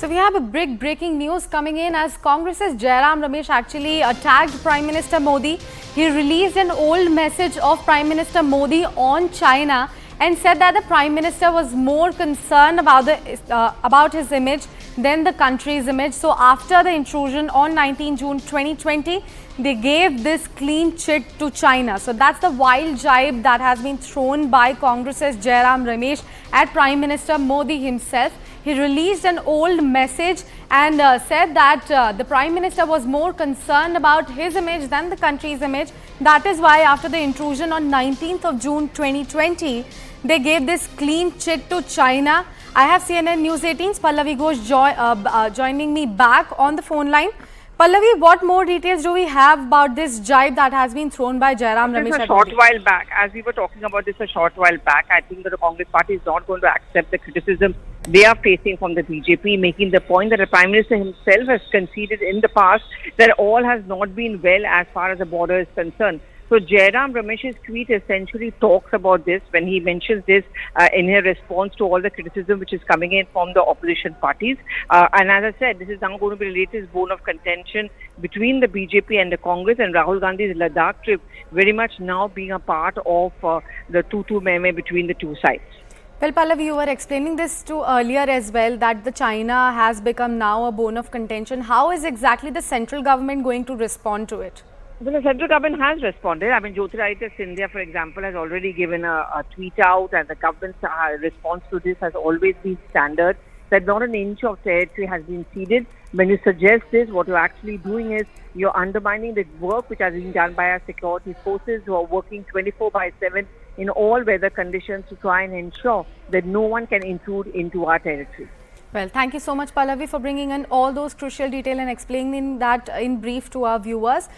So we have a breaking news coming in as Congress's Jairam Ramesh actually attacked Prime Minister Modi. He released an old message of Prime Minister Modi on China and said that the Prime Minister was more concerned about his image than the country's image. So after the intrusion on 19 June 2020, they gave this clean chit to China. So that's the wild jibe that has been thrown by Congress's Jairam Ramesh at Prime Minister Modi himself. He released an old message and said that the Prime Minister was more concerned about his image than the country's image. That is why after the intrusion on 19th of June 2020, they gave this clean chit to China. I have CNN News 18's Pallavi Ghosh joining me back on the phone line. Pallavi, what more details do we have about this jibe that has been thrown by Jairam Ramesh? A short while back, as we were talking about this a short while back, I think that the Congress party is not going to accept the criticism they are facing from the BJP, making the point that the Prime Minister himself has conceded in the past that all has not been well as far as the border is concerned. So Jairam Ramesh's tweet essentially talks about this when he mentions this in his response to all the criticism which is coming in from the opposition parties. And as I said, this is now going to be the latest bone of contention between the BJP and the Congress, and Rahul Gandhi's Ladakh trip very much now being a part of the tutu meme between the two sides. Well, Pallavi, you were explaining this to earlier as well, that the China has become now a bone of contention. How is exactly the central government going to respond to it? Well, the central government has responded. I mean, Jyotiraditya Scindia, for example, has already given a tweet out, and the government's response to this has always been standard, that not an inch of territory has been ceded. When you suggest this, what you're actually doing is you're undermining the work which has been done by our security forces, who are working 24/7 in all weather conditions to try and ensure that no one can intrude into our territory. Well, thank you so much, Pallavi, for bringing in all those crucial details and explaining that in brief to our viewers.